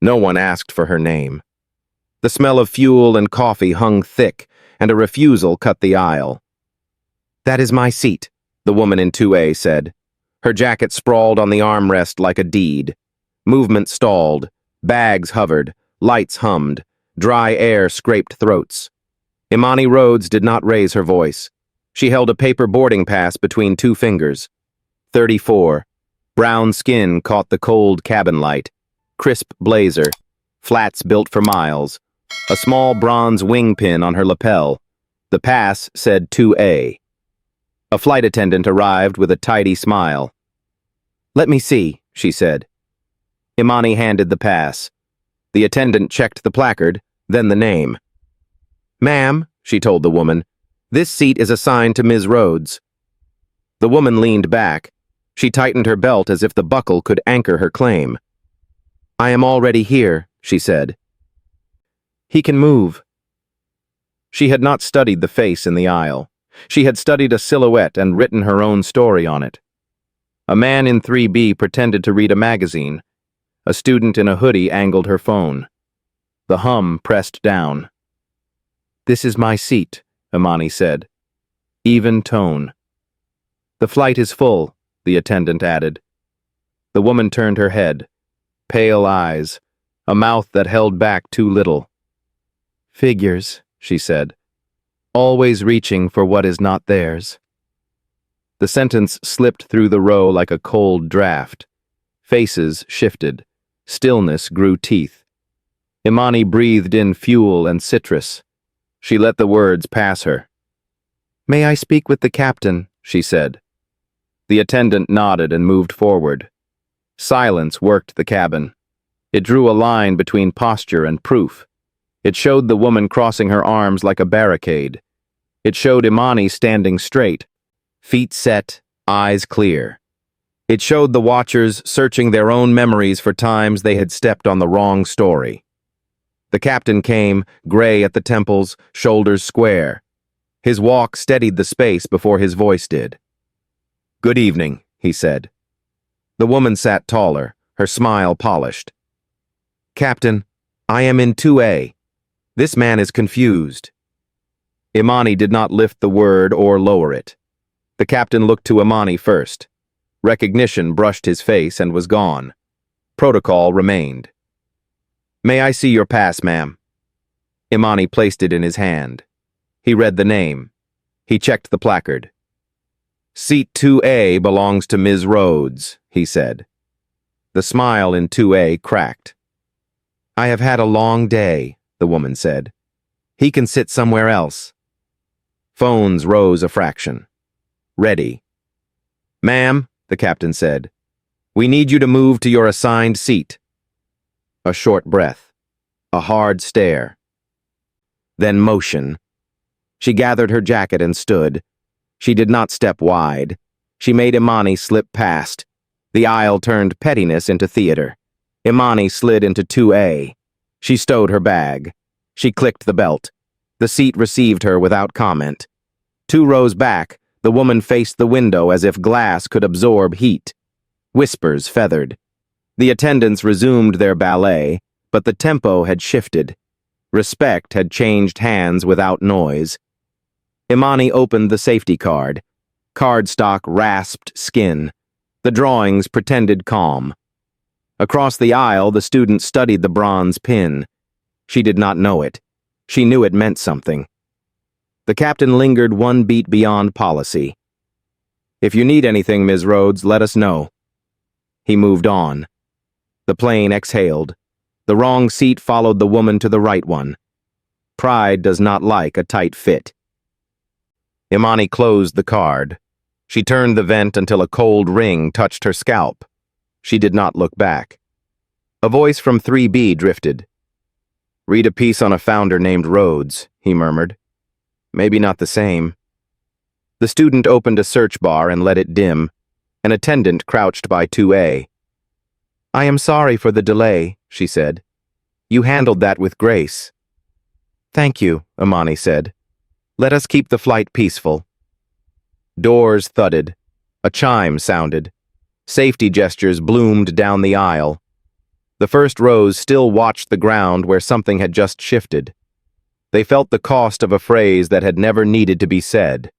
No one asked for her name. The smell of fuel and coffee hung thick, and a refusal cut the aisle. "That is my seat," the woman in 2A said. Her jacket sprawled on the armrest like a deed. Movement stalled. Bags hovered. Lights hummed. Dry air scraped throats. Imani Rhodes did not raise her voice. She held a paper boarding pass between two fingers. 34. Brown skin caught the cold cabin light. Crisp blazer. Flats built for miles. A small bronze wing pin on her lapel. The pass said 2A. A flight attendant arrived with a tidy smile. "Let me see," she said. Imani handed the pass. The attendant checked the placard, then the name. "Ma'am," she told the woman, "this seat is assigned to Ms. Rhodes." The woman leaned back. She tightened her belt as if the buckle could anchor her claim. "I am already here," she said. "He can move." She had not studied the face in the aisle. She had studied a silhouette and written her own story on it. A man in 3B pretended to read a magazine. A student in a hoodie angled her phone. The hum pressed down. "This is my seat," Imani said. Even tone. "The flight is full," the attendant added. The woman turned her head. Pale eyes. A mouth that held back too little. "Figures," she said. "Always reaching for what is not theirs." The sentence slipped through the row like a cold draft. Faces shifted. Stillness grew teeth. Imani breathed in fuel and citrus. She let the words pass her. "May I speak with the captain?" she said. The attendant nodded and moved forward. Silence worked the cabin. It drew a line between posture and proof. It showed the woman crossing her arms like a barricade. It showed Imani standing straight, feet set, eyes clear. It showed the watchers searching their own memories for times they had stepped on the wrong story. The captain came, gray at the temples, shoulders square. His walk steadied the space before his voice did. "Good evening," he said. The woman sat taller, her smile polished. "Captain, I am in 2A. This man is confused." Imani did not lift the word or lower it. The captain looked to Imani first. Recognition brushed his face and was gone. Protocol remained. "May I see your pass, ma'am?" Imani placed it in his hand. He read the name. He checked the placard. "Seat 2A belongs to Ms. Rhodes," he said. The smile in 2A cracked. "I have had a long day," the woman said. "He can sit somewhere else." Phones rose a fraction. "Ready." "Ma'am," the captain said, "we need you to move to your assigned seat." A short breath. A hard stare. Then motion. She gathered her jacket and stood. She did not step wide. She made Imani slip past. The aisle turned pettiness into theater. Imani slid into 2A. She stowed her bag. She clicked the belt. The seat received her without comment. 2 rows back, the woman faced the window as if glass could absorb heat. Whispers feathered. The attendants resumed their ballet, but the tempo had shifted. Respect had changed hands without noise. Imani opened the safety card. Cardstock rasped skin. The drawings pretended calm. Across the aisle, the student studied the bronze pin. She did not know it. She knew it meant something. The captain lingered one beat beyond policy. "If you need anything, Ms. Rhodes, let us know." He moved on. The plane exhaled. The wrong seat followed the woman to the right one. Pride does not like a tight fit. Imani closed the card. She turned the vent until a cold ring touched her scalp. She did not look back. A voice from 3B drifted. "Read a piece on a founder named Rhodes," he murmured. "Maybe not the same." The student opened a search bar and let it dim. An attendant crouched by 2A. "I am sorry for the delay," she said. "You handled that with grace." "Thank you," Imani said. "Let us keep the flight peaceful." Doors thudded. A chime sounded. Safety gestures bloomed down the aisle. The first rows still watched the ground where something had just shifted. They felt the cost of a phrase that had never needed to be said.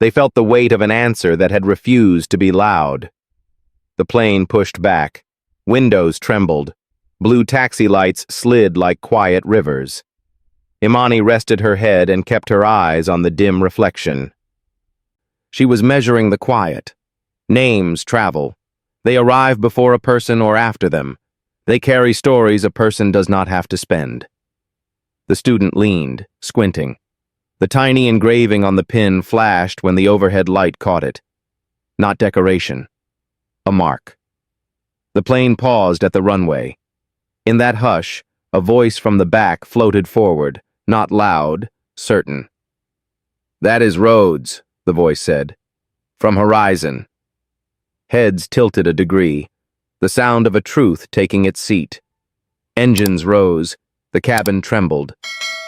They felt the weight of an answer that had refused to be loud. The plane pushed back. Windows trembled. Blue taxi lights slid like quiet rivers. Imani rested her head and kept her eyes on the dim reflection. She was measuring the quiet. Names travel. They arrive before a person or after them. They carry stories a person does not have to spend. The student leaned, squinting. The tiny engraving on the pin flashed when the overhead light caught it. Not decoration. A mark. The plane paused at the runway. In that hush, a voice from the back floated forward, not loud, certain. "That is Rhodes," the voice said. "From Horizon." Heads tilted a degree, the sound of a truth taking its seat. Engines rose, the cabin trembled.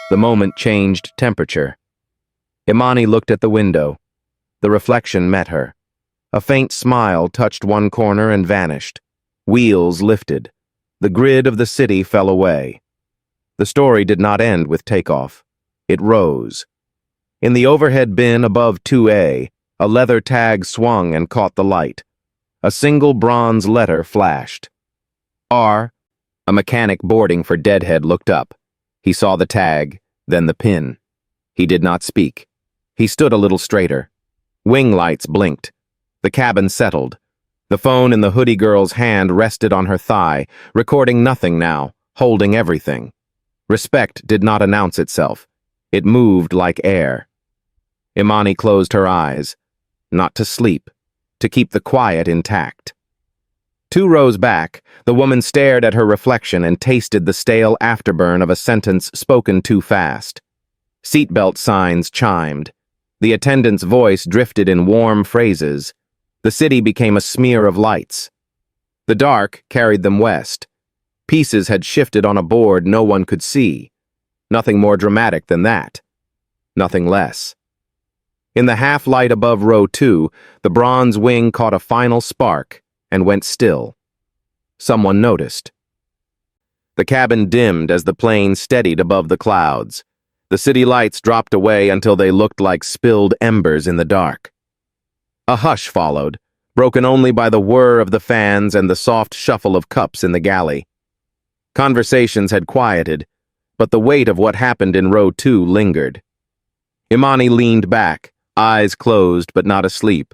The moment changed temperature. Imani looked at the window. The reflection met her. A faint smile touched one corner and vanished. Wheels lifted. The grid of the city fell away. The story did not end with takeoff. It rose. In the overhead bin above 2A, a leather tag swung and caught the light. A single bronze letter flashed. R. A mechanic boarding for Deadhead looked up. He saw the tag, then the pin. He did not speak. He stood a little straighter. Wing lights blinked. The cabin settled. The phone in the hoodie girl's hand rested on her thigh, recording nothing now, holding everything. Respect did not announce itself. It moved like air. Imani closed her eyes. Not to sleep, to keep the quiet intact. 2 rows back, the woman stared at her reflection and tasted the stale afterburn of a sentence spoken too fast. Seatbelt signs chimed. The attendant's voice drifted in warm phrases. The city became a smear of lights. The dark carried them west. Pieces had shifted on a board no one could see. Nothing more dramatic than that. Nothing less. In the half-light above row 2, the bronze wing caught a final spark and went still. Someone noticed. The cabin dimmed as the plane steadied above the clouds. The city lights dropped away until they looked like spilled embers in the dark. A hush followed, broken only by the whir of the fans and the soft shuffle of cups in the galley. Conversations had quieted, but the weight of what happened in row 2 lingered. Imani leaned back, eyes closed but not asleep.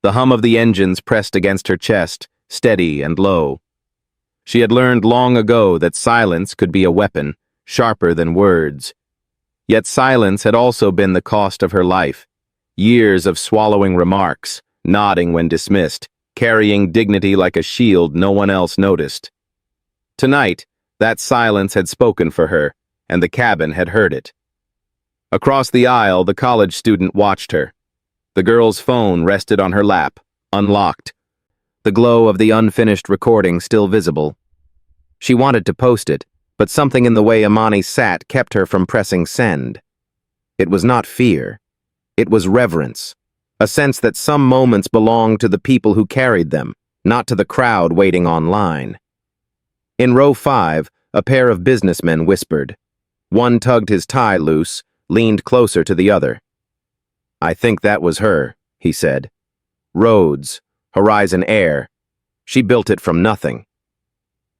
The hum of the engines pressed against her chest, steady and low. She had learned long ago that silence could be a weapon, sharper than words. Yet silence had also been the cost of her life. Years of swallowing remarks, nodding when dismissed, carrying dignity like a shield no one else noticed. Tonight, that silence had spoken for her, and the cabin had heard it. Across the aisle, the college student watched her. The girl's phone rested on her lap, unlocked. The glow of the unfinished recording still visible. She wanted to post it, but something in the way Imani sat kept her from pressing send. It was not fear. It was reverence, a sense that some moments belonged to the people who carried them, not to the crowd waiting online. In row 5, a pair of businessmen whispered. One tugged his tie loose, leaned closer to the other. "I think that was her," he said. "Rhodes, Horizon Air. She built it from nothing."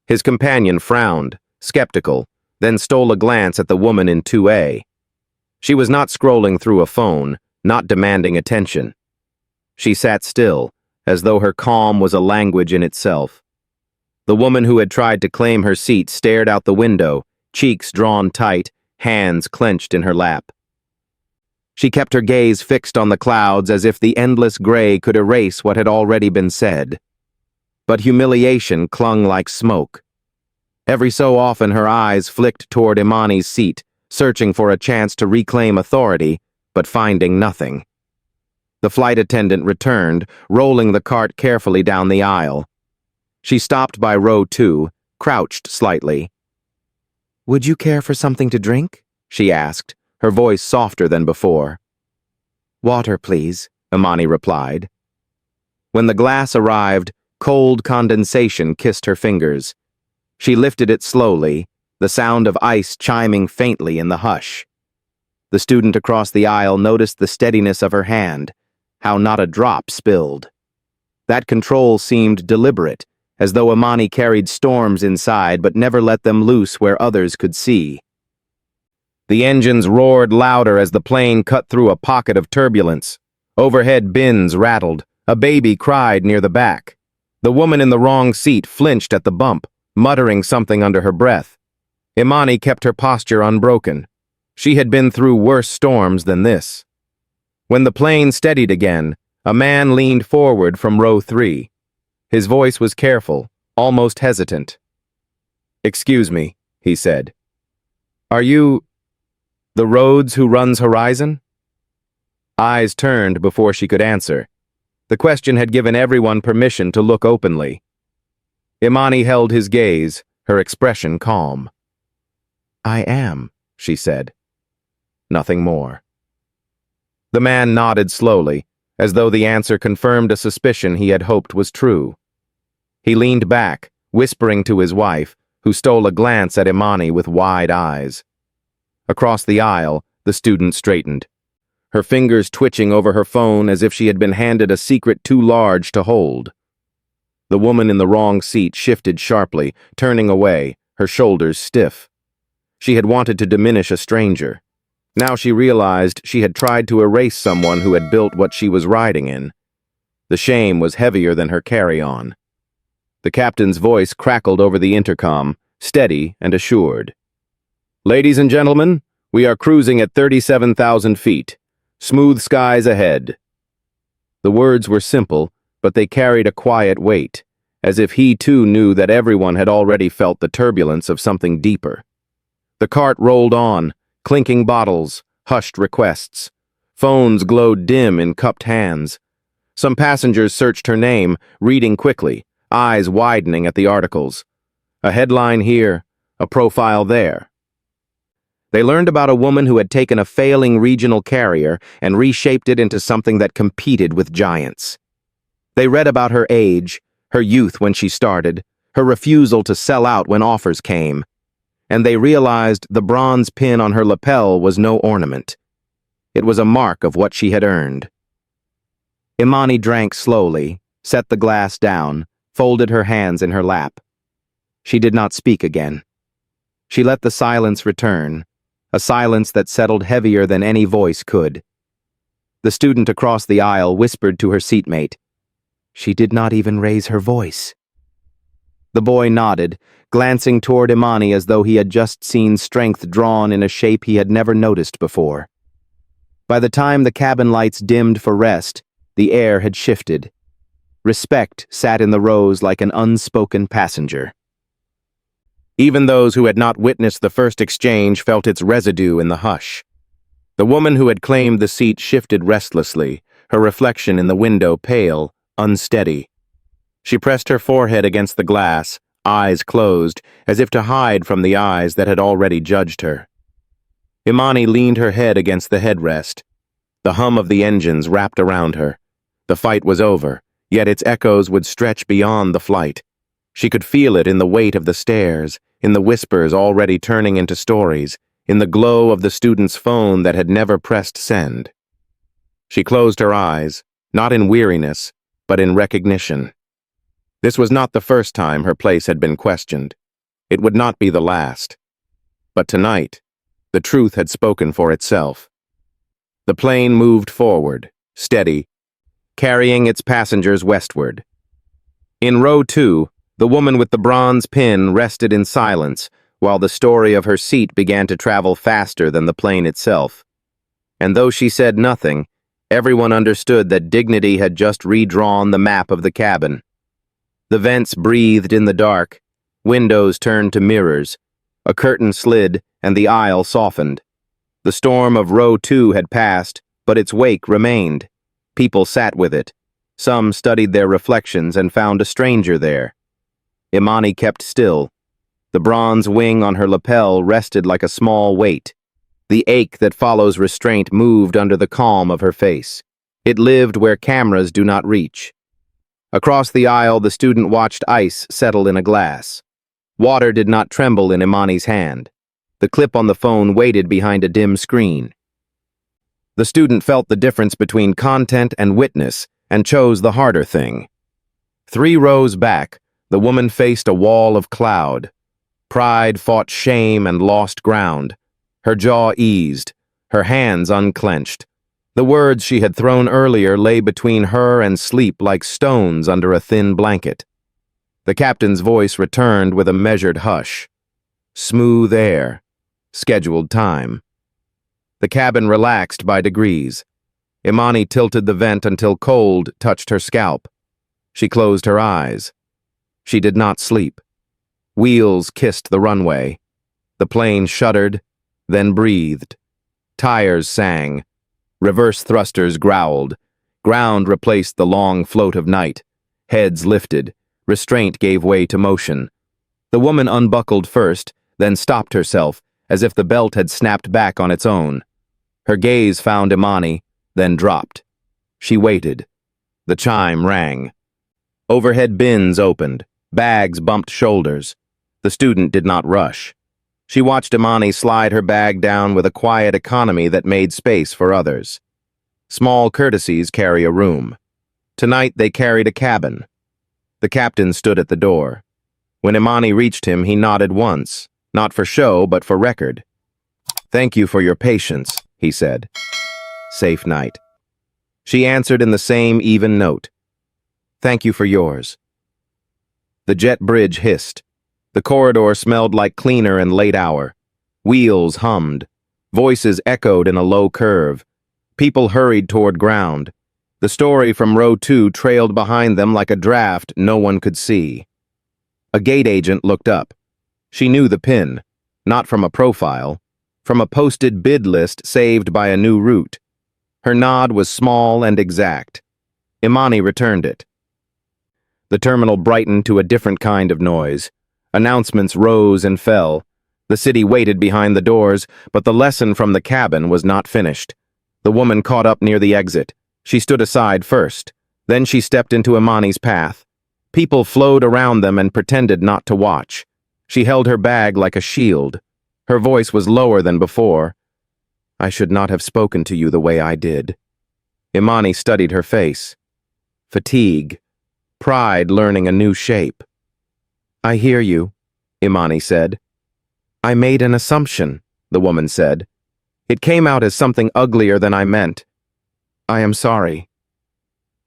His companion frowned, skeptical, then stole a glance at the woman in 2A. She was not scrolling through a phone, not demanding attention. She sat still, as though her calm was a language in itself. The woman who had tried to claim her seat stared out the window, cheeks drawn tight, hands clenched in her lap. She kept her gaze fixed on the clouds as if the endless gray could erase what had already been said. But humiliation clung like smoke. Every so often her eyes flicked toward Imani's seat, searching for a chance to reclaim authority, but finding nothing. The flight attendant returned, rolling the cart carefully down the aisle. She stopped by row 2, crouched slightly. "Would you care for something to drink?" she asked, her voice softer than before. "Water, please," Imani replied. When the glass arrived, cold condensation kissed her fingers. She lifted it slowly, the sound of ice chiming faintly in the hush. The student across the aisle noticed the steadiness of her hand, how not a drop spilled. That control seemed deliberate, as though Imani carried storms inside but never let them loose where others could see. The engines roared louder as the plane cut through a pocket of turbulence. Overhead bins rattled. A baby cried near the back. The woman in the wrong seat flinched at the bump, muttering something under her breath. Imani kept her posture unbroken. She had been through worse storms than this. When the plane steadied again, a man leaned forward from row 3. His voice was careful, almost hesitant. "Excuse me," he said. "Are you the Rhodes who runs Horizon?" Eyes turned before she could answer. The question had given everyone permission to look openly. Imani held his gaze, her expression calm. "I am," she said. Nothing more. The man nodded slowly, as though the answer confirmed a suspicion he had hoped was true. He leaned back, whispering to his wife, who stole a glance at Imani with wide eyes. Across the aisle, the student straightened, her fingers twitching over her phone as if she had been handed a secret too large to hold. The woman in the wrong seat shifted sharply, turning away, her shoulders stiff. She had wanted to diminish a stranger. Now she realized she had tried to erase someone who had built what she was riding in. The shame was heavier than her carry-on. The captain's voice crackled over the intercom, steady and assured. "Ladies and gentlemen, we are cruising at 37,000 feet. Smooth skies ahead." The words were simple, but they carried a quiet weight, as if he too knew that everyone had already felt the turbulence of something deeper. The cart rolled on, clinking bottles, hushed requests. Phones glowed dim in cupped hands. Some passengers searched her name, reading quickly, eyes widening at the articles. A headline here, a profile there. They learned about a woman who had taken a failing regional carrier and reshaped it into something that competed with giants. They read about her age, her youth when she started, her refusal to sell out when offers came. And they realized the bronze pin on her lapel was no ornament. It was a mark of what she had earned. Imani drank slowly, set the glass down, folded her hands in her lap. She did not speak again. She let the silence return, a silence that settled heavier than any voice could. The student across the aisle whispered to her seatmate. "She did not even raise her voice." The boy nodded, glancing toward Imani as though he had just seen strength drawn in a shape he had never noticed before. By the time the cabin lights dimmed for rest, the air had shifted. Respect sat in the rows like an unspoken passenger. Even those who had not witnessed the first exchange felt its residue in the hush. The woman who had claimed the seat shifted restlessly, her reflection in the window pale, unsteady. She pressed her forehead against the glass, eyes closed, as if to hide from the eyes that had already judged her. Imani leaned her head against the headrest. The hum of the engines wrapped around her. The fight was over, yet its echoes would stretch beyond the flight. She could feel it in the weight of the stairs, in the whispers already turning into stories, in the glow of the student's phone that had never pressed send. She closed her eyes, not in weariness, but in recognition. This was not the first time her place had been questioned. It would not be the last. But tonight, the truth had spoken for itself. The plane moved forward, steady, carrying its passengers westward. In row 2, the woman with the bronze pin rested in silence, while the story of her seat began to travel faster than the plane itself. And though she said nothing, everyone understood that dignity had just redrawn the map of the cabin. The vents breathed in the dark, windows turned to mirrors, a curtain slid, and the aisle softened. The storm of row 2 had passed, but its wake remained. People sat with it. Some studied their reflections and found a stranger there. Imani kept still. The bronze wing on her lapel rested like a small weight. The ache that follows restraint moved under the calm of her face. It lived where cameras do not reach. Across the aisle, the student watched ice settle in a glass. Water did not tremble in Imani's hand. The clip on the phone waited behind a dim screen. The student felt the difference between content and witness and chose the harder thing. 3 rows back, the woman faced a wall of cloud. Pride fought shame and lost ground. Her jaw eased, her hands unclenched. The words she had thrown earlier lay between her and sleep like stones under a thin blanket. The captain's voice returned with a measured hush. Smooth air. Scheduled time. The cabin relaxed by degrees. Imani tilted the vent until cold touched her scalp. She closed her eyes. She did not sleep. Wheels kissed the runway. The plane shuddered, then breathed. Tires sang. Reverse thrusters growled. Ground replaced the long float of night. Heads lifted. Restraint gave way to motion. The woman unbuckled first, then stopped herself, as if the belt had snapped back on its own. Her gaze found Imani, then dropped. She waited. The chime rang. Overhead bins opened. Bags bumped shoulders. The student did not rush. She watched Imani slide her bag down with a quiet economy that made space for others. Small courtesies carry a room. Tonight they carried a cabin. The captain stood at the door. When Imani reached him, he nodded once, not for show, but for record. "Thank you for your patience," he said. "Safe night." She answered in the same even note. "Thank you for yours." The jet bridge hissed. The corridor smelled like cleaner and late hour. Wheels hummed. Voices echoed in a low curve. People hurried toward ground. The story from row 2 trailed behind them like a draft no one could see. A gate agent looked up. She knew the pin, not from a profile, from a posted bid list saved by a new route. Her nod was small and exact. Imani returned it. The terminal brightened to a different kind of noise. Announcements rose and fell. The city waited behind the doors, but the lesson from the cabin was not finished. The woman caught up near the exit. She stood aside first. Then she stepped into Imani's path. People flowed around them and pretended not to watch. She held her bag like a shield. Her voice was lower than before. "I should not have spoken to you the way I did." Imani studied her face. Fatigue. Pride learning a new shape. "I hear you," Imani said. "I made an assumption," the woman said. "It came out as something uglier than I meant. I am sorry."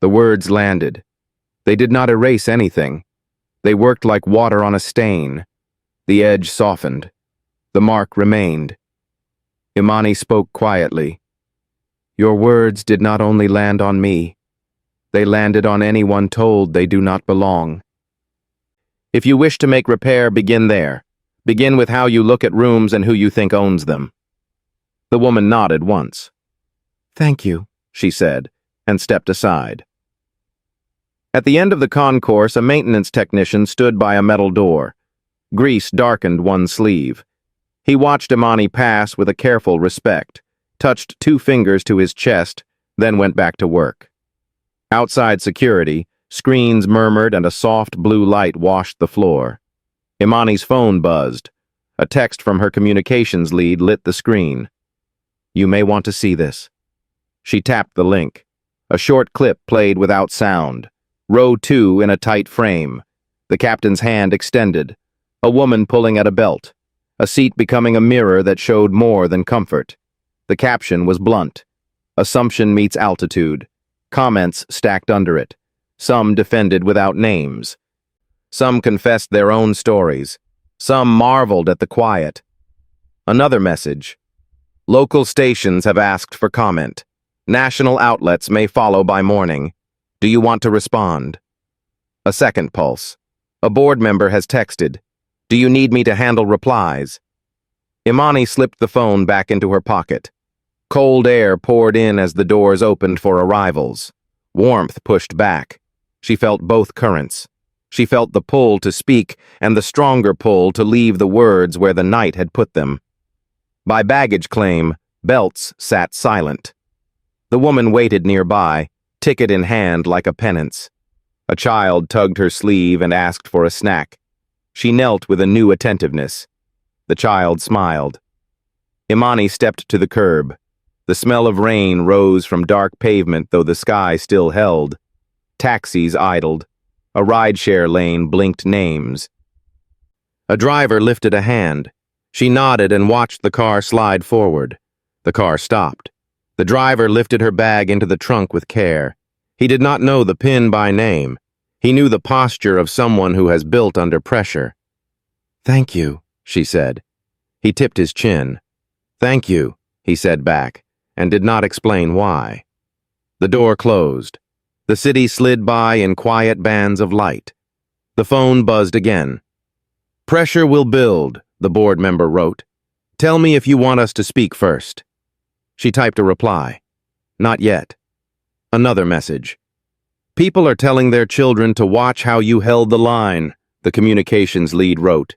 The words landed. They did not erase anything. They worked like water on a stain. The edge softened. The mark remained. Imani spoke quietly. "Your words did not only land on me. They landed on anyone told they do not belong. If you wish to make repair, begin there. Begin with how you look at rooms and who you think owns them." The woman nodded once. "Thank you," she said, and stepped aside. At the end of the concourse, a maintenance technician stood by a metal door. Grease darkened one sleeve. He watched Imani pass with a careful respect, touched 2 fingers to his chest, then went back to work. Outside security, screens murmured and a soft blue light washed the floor. Imani's phone buzzed. A text from her communications lead lit the screen. "You may want to see this." She tapped the link. A short clip played without sound. Row 2 in a tight frame. The captain's hand extended. A woman pulling at a belt. A seat becoming a mirror that showed more than comfort. The caption was blunt. "Assumption meets altitude." Comments stacked under it. Some defended without names. Some confessed their own stories. Some marveled at the quiet. Another message. "Local stations have asked for comment. National outlets may follow by morning. Do you want to respond?" A second pulse. A board member has texted. "Do you need me to handle replies?" Imani slipped the phone back into her pocket. Cold air poured in as the doors opened for arrivals. Warmth pushed back. She felt both currents. She felt the pull to speak and the stronger pull to leave the words where the night had put them. By baggage claim, Belts sat silent. The woman waited nearby, ticket in hand like a penance. A child tugged her sleeve and asked for a snack. She knelt with a new attentiveness. The child smiled. Imani stepped to the curb. The smell of rain rose from dark pavement, though the sky still held. Taxis idled. A rideshare lane blinked names. A driver lifted a hand. She nodded and watched the car slide forward. The car stopped. The driver lifted her bag into the trunk with care. He did not know the pin by name. He knew the posture of someone who has built under pressure. "Thank you," she said. He tipped his chin. "Thank you," he said back, and did not explain why. The door closed. The city slid by in quiet bands of light. The phone buzzed again. "Pressure will build," the board member wrote. "Tell me if you want us to speak first." She typed a reply. "Not yet." Another message. "People are telling their children to watch how you held the line," the communications lead wrote.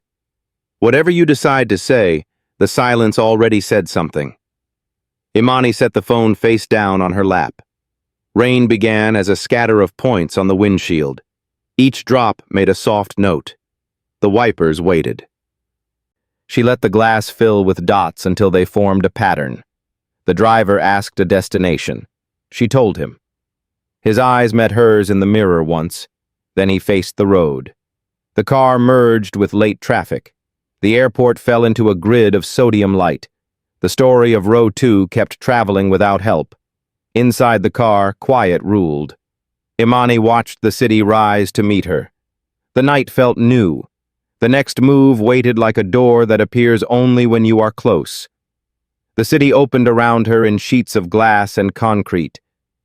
"Whatever you decide to say, the silence already said something." Imani set the phone face down on her lap. Rain began as a scatter of points on the windshield. Each drop made a soft note. The wipers waited. She let the glass fill with dots until they formed a pattern. The driver asked a destination. She told him. His eyes met hers in the mirror once. Then he faced the road. The car merged with late traffic. The airport fell into a grid of sodium light. The story of Row 2 kept traveling without help. Inside the car, quiet ruled. Imani watched the city rise to meet her. The night felt new. The next move waited like a door that appears only when you are close. The city opened around her in sheets of glass and concrete.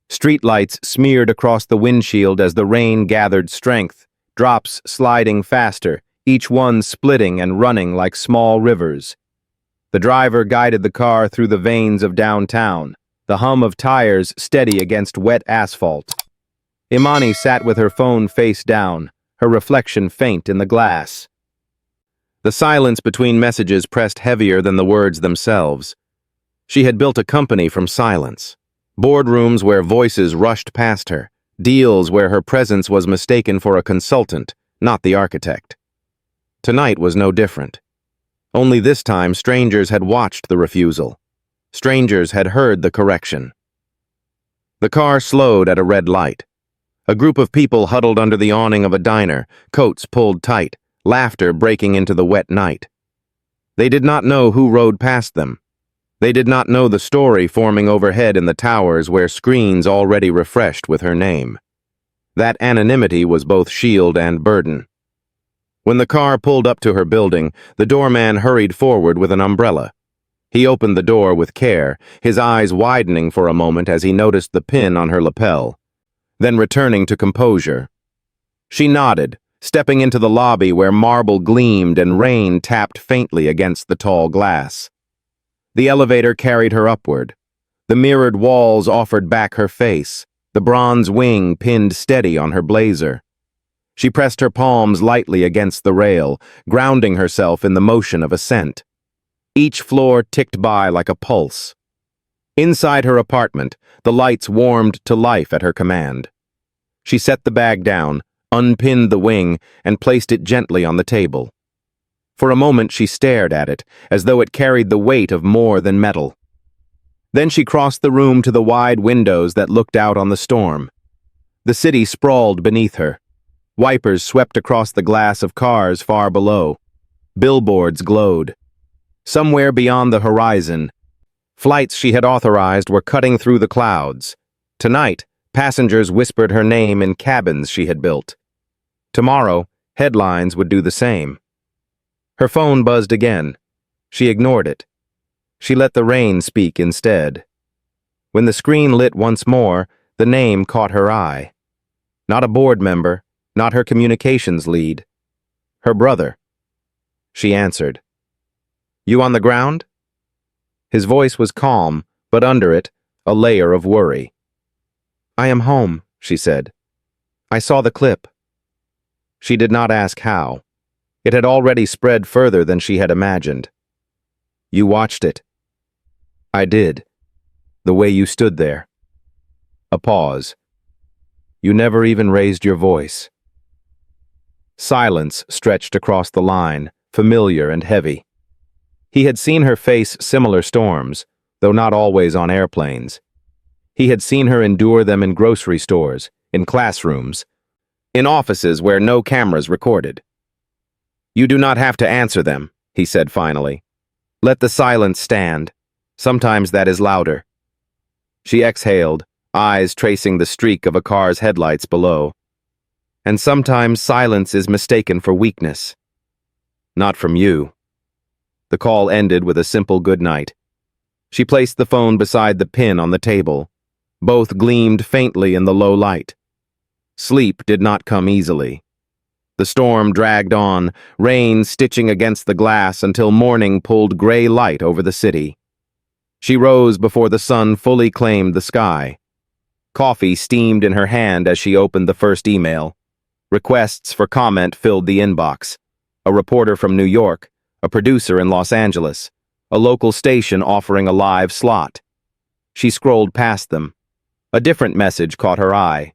Streetlights smeared across the windshield as the rain gathered strength, drops sliding faster, each one splitting and running like small rivers. The driver guided the car through the veins of downtown, the hum of tires steady against wet asphalt. Imani sat with her phone face down, her reflection faint in the glass. The silence between messages pressed heavier than the words themselves. She had built a company from silence. Boardrooms where voices rushed past her, deals where her presence was mistaken for a consultant, not the architect. Tonight was no different. Only this time strangers had watched the refusal. Strangers had heard the correction. The car slowed at a red light. A group of people huddled under the awning of a diner, coats pulled tight, laughter breaking into the wet night. They did not know who rode past them. They did not know the story forming overhead in the towers where screens already refreshed with her name. That anonymity was both shield and burden. When the car pulled up to her building, the doorman hurried forward with an umbrella. He opened the door with care, his eyes widening for a moment as he noticed the pin on her lapel, then returning to composure. She nodded, stepping into the lobby where marble gleamed and rain tapped faintly against the tall glass. The elevator carried her upward. The mirrored walls offered back her face, the bronze wing pinned steady on her blazer. She pressed her palms lightly against the rail, grounding herself in the motion of ascent. Each floor ticked by like a pulse. Inside her apartment, the lights warmed to life at her command. She set the bag down, unpinned the wing, and placed it gently on the table. For a moment she stared at it, as though it carried the weight of more than metal. Then she crossed the room to the wide windows that looked out on the storm. The city sprawled beneath her. Wipers swept across the glass of cars far below. Billboards glowed. Somewhere beyond the horizon, flights she had authorized were cutting through the clouds. Tonight, passengers whispered her name in cabins she had built. Tomorrow, headlines would do the same. Her phone buzzed again. She ignored it. She let the rain speak instead. When the screen lit once more, the name caught her eye. Not a board member, not her communications lead. Her brother. She answered. "You on the ground?" His voice was calm, but under it, a layer of worry. "I am home," she said. "I saw the clip." She did not ask how. It had already spread further than she had imagined. "You watched it." "I did. The way you stood there." A pause. "You never even raised your voice." Silence stretched across the line, familiar and heavy. He had seen her face similar storms, though not always on airplanes. He had seen her endure them in grocery stores, in classrooms, in offices where no cameras recorded. "You do not have to answer them," he said finally. "Let the silence stand. Sometimes that is louder." She exhaled, eyes tracing the streak of a car's headlights below. "And sometimes silence is mistaken for weakness." "Not from you." The call ended with a simple good night. She placed the phone beside the pin on the table. Both gleamed faintly in the low light. Sleep did not come easily. The storm dragged on, rain stitching against the glass until morning pulled gray light over the city. She rose before the sun fully claimed the sky. Coffee steamed in her hand as she opened the first email. Requests for comment filled the inbox. A reporter from New York, a producer in Los Angeles, a local station offering a live slot. She scrolled past them. A different message caught her eye.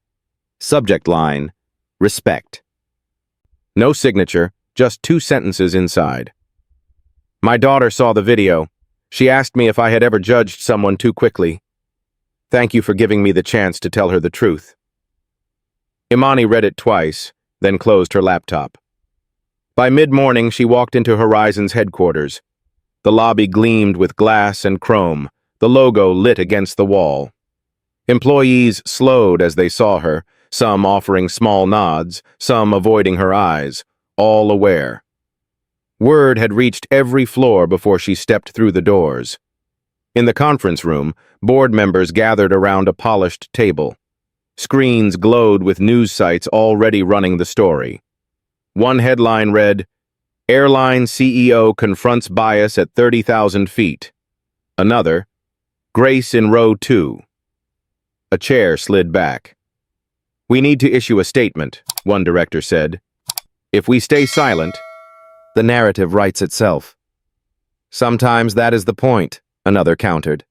Subject line, respect. No signature, just 2 sentences inside. "My daughter saw the video. She asked me if I had ever judged someone too quickly. Thank you for giving me the chance to tell her the truth." Imani read it twice, then closed her laptop. By mid-morning, she walked into Horizon's headquarters. The lobby gleamed with glass and chrome, the logo lit against the wall. Employees slowed as they saw her, some offering small nods, some avoiding her eyes, all aware. Word had reached every floor before she stepped through the doors. In the conference room, board members gathered around a polished table. Screens glowed with news sites already running the story. One headline read, "Airline CEO confronts bias at 30,000 feet." Another, "Grace in row 2." A chair slid back. "We need to issue a statement," one director said. "If we stay silent, the narrative writes itself." "Sometimes that is the point," another countered.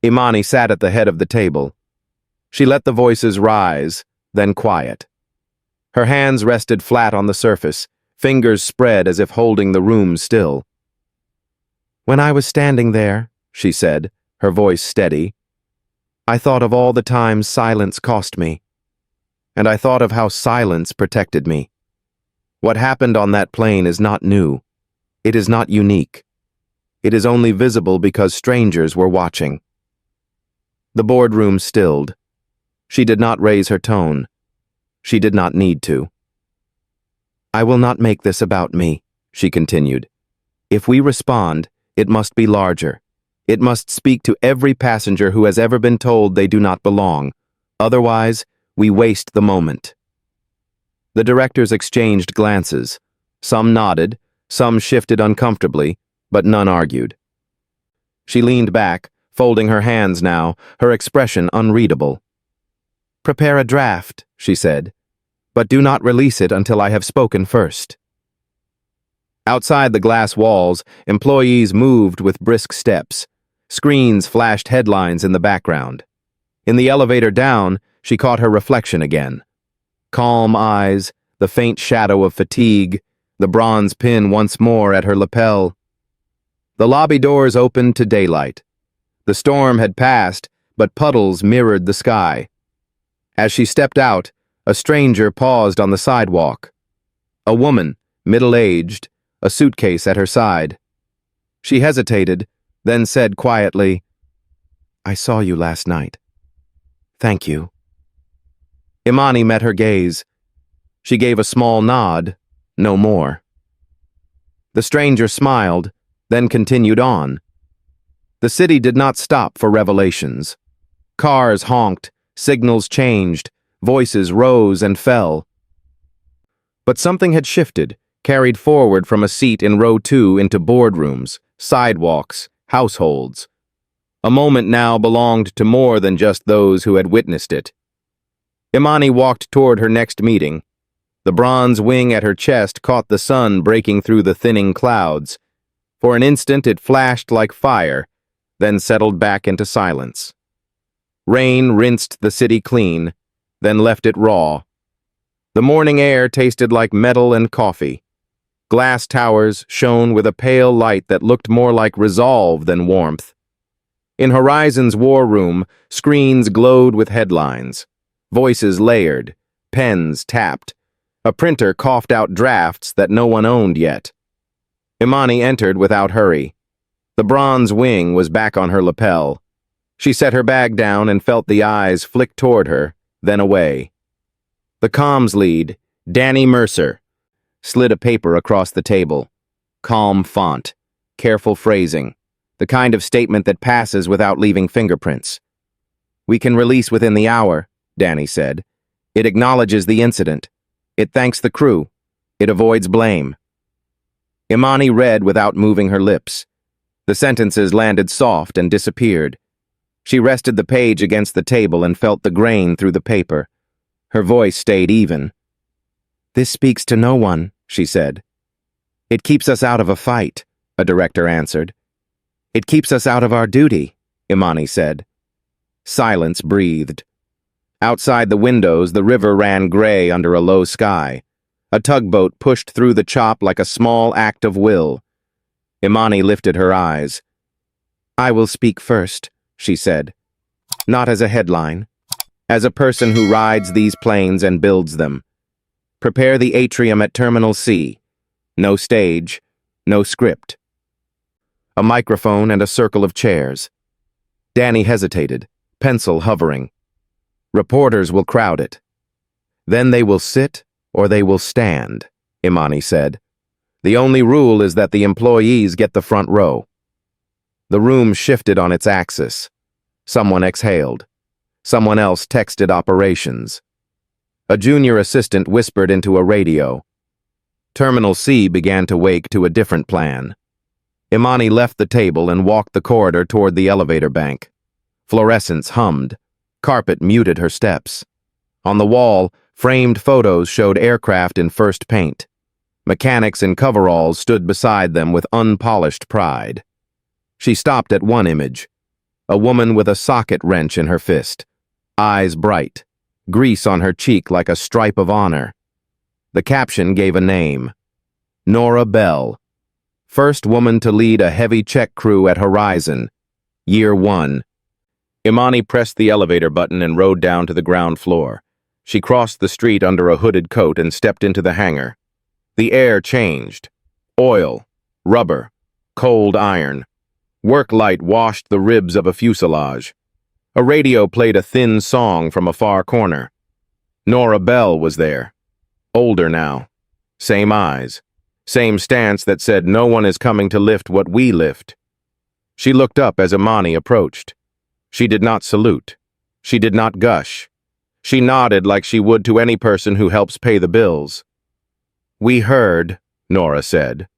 Imani sat at the head of the table. She let the voices rise, then quiet. Her hands rested flat on the surface, fingers spread as if holding the room still. "When I was standing there," she said, her voice steady, "I thought of all the times silence cost me. And I thought of how silence protected me. What happened on that plane is not new. It is not unique. It is only visible because strangers were watching." The boardroom stilled. She did not raise her tone. She did not need to. "I will not make this about me," she continued. "If we respond, it must be larger. It must speak to every passenger who has ever been told they do not belong. Otherwise, we waste the moment." The directors exchanged glances. Some nodded, some shifted uncomfortably, but none argued. She leaned back, folding her hands now, her expression unreadable. "Prepare a draft," she said, "but do not release it until I have spoken first." Outside the glass walls, employees moved with brisk steps. Screens flashed headlines in the background. In the elevator down, she caught her reflection again. Calm eyes, the faint shadow of fatigue, the bronze pin once more at her lapel. The lobby doors opened to daylight. The storm had passed, but puddles mirrored the sky. As she stepped out, a stranger paused on the sidewalk. A woman, middle-aged, a suitcase at her side. She hesitated, then said quietly, "I saw you last night. Thank you." Imani met her gaze. She gave a small nod, no more. The stranger smiled, then continued on. The city did not stop for revelations. Cars honked, signals changed, voices rose and fell. But something had shifted, carried forward from a seat in row 2 into boardrooms, sidewalks, households. A moment now belonged to more than just those who had witnessed it. Imani walked toward her next meeting. The bronze wing at her chest caught the sun breaking through the thinning clouds. For an instant it flashed like fire, then settled back into silence. Rain rinsed the city clean, then left it raw. The morning air tasted like metal and coffee. Glass towers shone with a pale light that looked more like resolve than warmth. In Horizon's war room, screens glowed with headlines. Voices layered, pens tapped. A printer coughed out drafts that no one owned yet. Imani entered without hurry. The bronze wing was back on her lapel. She set her bag down and felt the eyes flick toward her, then away. The comms lead, Danny Mercer, slid a paper across the table. Calm font, careful phrasing, the kind of statement that passes without leaving fingerprints. "We can release within the hour," Danny said. "It acknowledges the incident. It thanks the crew. It avoids blame." Imani read without moving her lips. The sentences landed soft and disappeared. She rested the page against the table and felt the grain through the paper. Her voice stayed even. "This speaks to no one," she said. "It keeps us out of a fight," a director answered. "It keeps us out of our duty," Imani said. Silence breathed. Outside the windows, the river ran gray under a low sky. A tugboat pushed through the chop like a small act of will. Imani lifted her eyes. "I will speak first," she said. "Not as a headline. As a person who rides these planes and builds them. Prepare the atrium at Terminal C. No stage, no script." A microphone and a circle of chairs. Danny hesitated, pencil hovering. "Reporters will crowd it. Then they will sit or they will stand," Imani said. "The only rule is that the employees get the front row." The room shifted on its axis. Someone exhaled. Someone else texted operations. A junior assistant whispered into a radio. Terminal C began to wake to a different plan. Imani left the table and walked the corridor toward the elevator bank. Fluorescents hummed. Carpet muted her steps. On the wall, framed photos showed aircraft in first paint. Mechanics in coveralls stood beside them with unpolished pride. She stopped at one image. A woman with a socket wrench in her fist. Eyes bright. Grease on her cheek like a stripe of honor. The caption gave a name. Nora Bell. First woman to lead a heavy check crew at Horizon. Year 1. Imani pressed the elevator button and rode down to the ground floor. She crossed the street under a hooded coat and stepped into the hangar. The air changed. Oil, rubber, cold iron. Work light washed the ribs of a fuselage. A radio played a thin song from a far corner. Nora Bell was there. Older now. Same eyes. Same stance that said no one is coming to lift what we lift. She looked up as Imani approached. She did not salute. She did not gush. She nodded like she would to any person who helps pay the bills. "We heard," Nora said.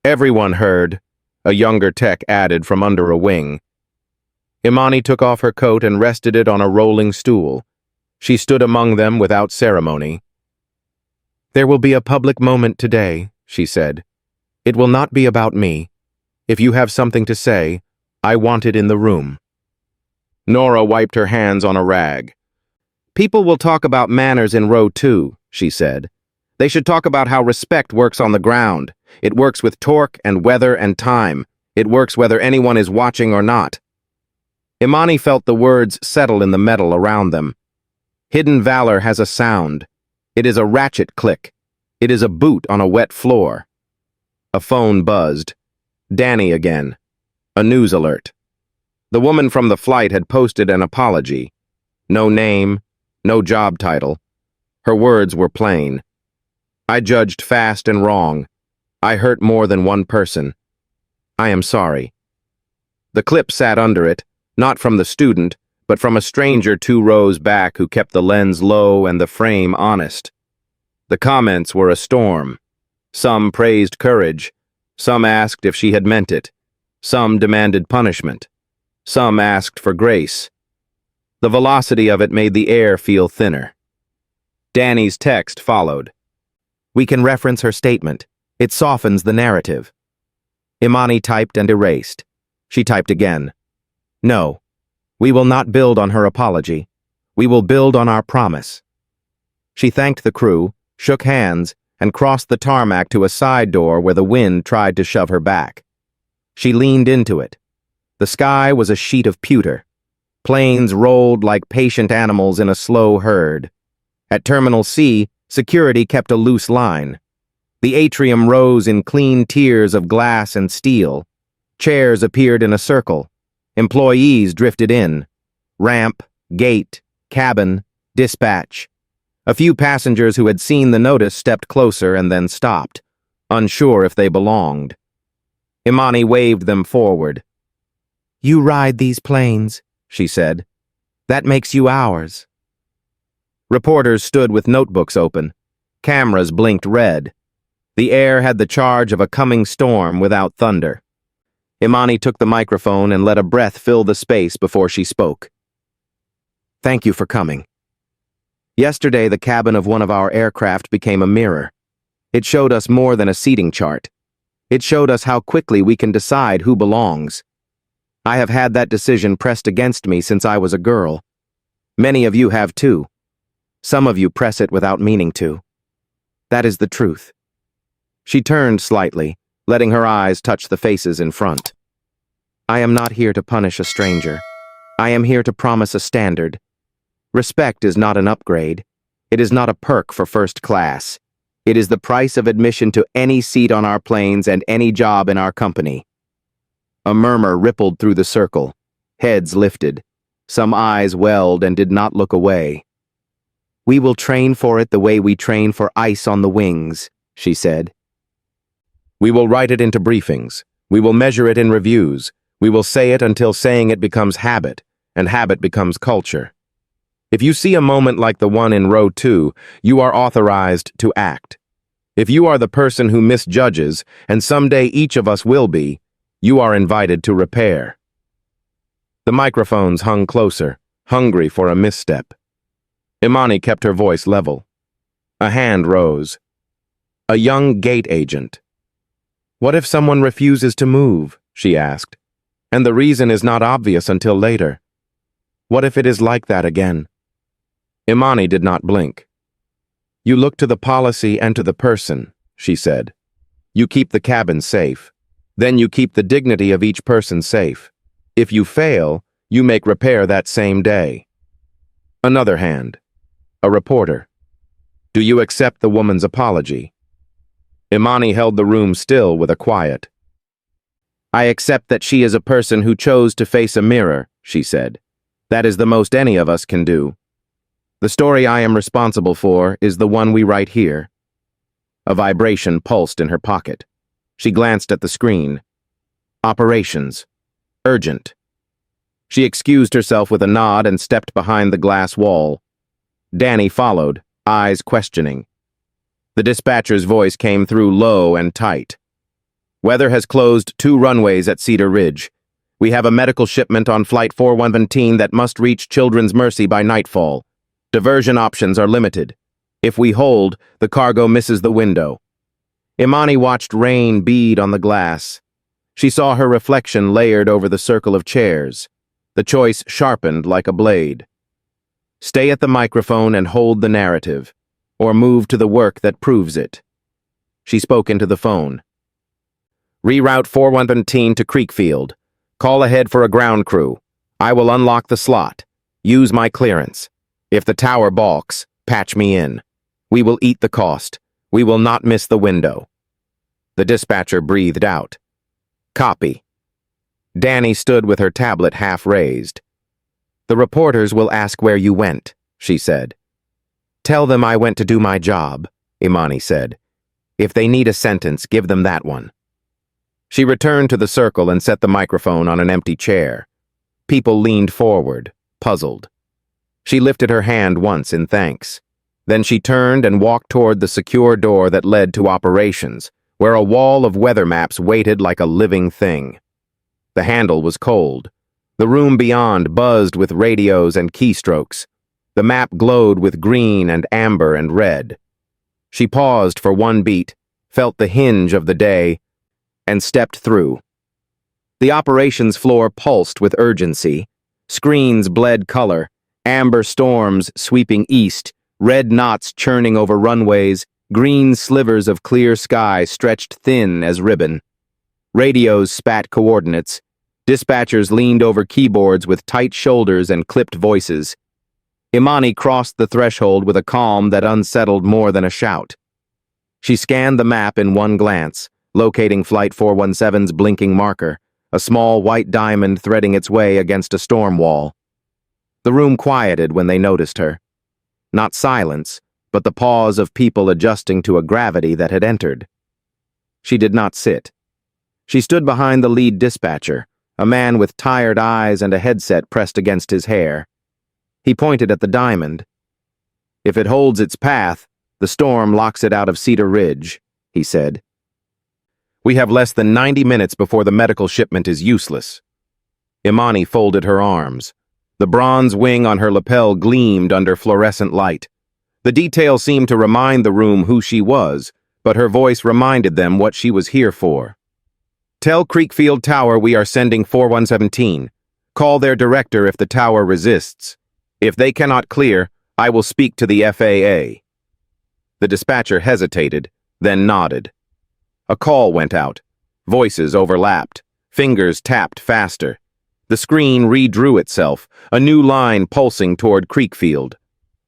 "Everyone heard," a younger tech added from under a wing. Imani took off her coat and rested it on a rolling stool. She stood among them without ceremony. "There will be a public moment today," she said. "It will not be about me. If you have something to say, I want it in the room." Nora wiped her hands on a rag. "People will talk about manners in row 2, she said. "They should talk about how respect works on the ground. It works with torque and weather and time. It works whether anyone is watching or not." Imani felt the words settle in the metal around them. Hidden valor has a sound. It is a ratchet click. It is a boot on a wet floor. A phone buzzed. Danny again. A news alert. The woman from the flight had posted an apology. No name, no job title. Her words were plain. "I judged fast and wrong. I hurt more than one person. I am sorry." The clip sat under it, not from the student, but from a stranger 2 rows back who kept the lens low and the frame honest. The comments were a storm. Some praised courage. Some asked if she had meant it. Some demanded punishment. Some asked for grace. The velocity of it made the air feel thinner. Danny's text followed. "We can reference her statement. It softens the narrative." Imani typed and erased. She typed again. "No, we will not build on her apology. We will build on our promise." She thanked the crew, shook hands, and crossed the tarmac to a side door where the wind tried to shove her back. She leaned into it. The sky was a sheet of pewter. Planes rolled like patient animals in a slow herd. At Terminal C, security kept a loose line. The atrium rose in clean tiers of glass and steel. Chairs appeared in a circle. Employees drifted in. Ramp, gate, cabin, dispatch. A few passengers who had seen the notice stepped closer and then stopped, unsure if they belonged. Imani waved them forward. "You ride these planes," she said. "That makes you ours." Reporters stood with notebooks open. Cameras blinked red. The air had the charge of a coming storm without thunder. Imani took the microphone and let a breath fill the space before she spoke. "Thank you for coming. Yesterday, the cabin of one of our aircraft became a mirror. It showed us more than a seating chart. It showed us how quickly we can decide who belongs. I have had that decision pressed against me since I was a girl. Many of you have too. Some of you press it without meaning to. That is the truth." She turned slightly, letting her eyes touch the faces in front. "I am not here to punish a stranger. I am here to promise a standard. Respect is not an upgrade. It is not a perk for first class. It is the price of admission to any seat on our planes and any job in our company." A murmur rippled through the circle. Heads lifted. Some eyes welled and did not look away. "We will train for it the way we train for ice on the wings," she said. "We will write it into briefings. We will measure it in reviews. We will say it until saying it becomes habit, and habit becomes culture. If you see a moment like the one in row 2, you are authorized to act. If you are the person who misjudges, and someday each of us will be, you are invited to repair." The microphones hung closer, hungry for a misstep. Imani kept her voice level. A hand rose. "A young gate agent." "What if someone refuses to move?" she asked. "And the reason is not obvious until later. What if it is like that again?" Imani did not blink. "You look to the policy and to the person," she said. "You keep the cabin safe. Then you keep the dignity of each person safe. If you fail, you make repair that same day." Another hand. A reporter. "Do you accept the woman's apology?" Imani held the room still with a quiet. "I accept that she is a person who chose to face a mirror," she said. "That is the most any of us can do. The story I am responsible for is the one we write here." A vibration pulsed in her pocket. She glanced at the screen. "Operations. Urgent." She excused herself with a nod and stepped behind the glass wall. Danny followed, eyes questioning. The dispatcher's voice came through low and tight. "Weather has closed 2 runways at Cedar Ridge. We have a medical shipment on Flight 4117 that must reach Children's Mercy by nightfall. Diversion options are limited. If we hold, the cargo misses the window." Imani watched rain bead on the glass. She saw her reflection layered over the circle of chairs. The choice sharpened like a blade. Stay at the microphone and hold the narrative, or move to the work that proves it. She spoke into the phone. "Reroute 4117 to Creekfield. Call ahead for a ground crew. I will unlock the slot. Use my clearance. If the tower balks, patch me in. We will eat the cost. We will not miss the window." The dispatcher breathed out. "Copy." Danny stood with her tablet half raised. "The reporters will ask where you went," she said. "Tell them I went to do my job," Imani said. "If they need a sentence, give them that one." She returned to the circle and set the microphone on an empty chair. People leaned forward, puzzled. She lifted her hand once in thanks. Then she turned and walked toward the secure door that led to operations, where a wall of weather maps waited like a living thing. The handle was cold. The room beyond buzzed with radios and keystrokes. The map glowed with green and amber and red. She paused for one beat, felt the hinge of the day, and stepped through. The operations floor pulsed with urgency. Screens bled color, amber storms sweeping east, Red knots churning over runways, green slivers of clear sky stretched thin as ribbon. Radios spat coordinates. Dispatchers leaned over keyboards with tight shoulders and clipped voices. Imani crossed the threshold with a calm that unsettled more than a shout. She scanned the map in one glance, locating Flight 417's blinking marker, a small white diamond threading its way against a storm wall. The room quieted when they noticed her. Not silence, but the pause of people adjusting to a gravity that had entered. She did not sit. She stood behind the lead dispatcher, a man with tired eyes and a headset pressed against his hair. He pointed at the diamond. "If it holds its path, the storm locks it out of Cedar Ridge," he said. "We have less than 90 minutes before the medical shipment is useless." Imani folded her arms. The bronze wing on her lapel gleamed under fluorescent light. The detail seemed to remind the room who she was, but her voice reminded them what she was here for. "Tell Creekfield Tower we are sending 4117. Call their director if the tower resists. If they cannot clear, I will speak to the FAA." The dispatcher hesitated, then nodded. A call went out. Voices overlapped. Fingers tapped faster. The screen redrew itself, a new line pulsing toward Creekfield.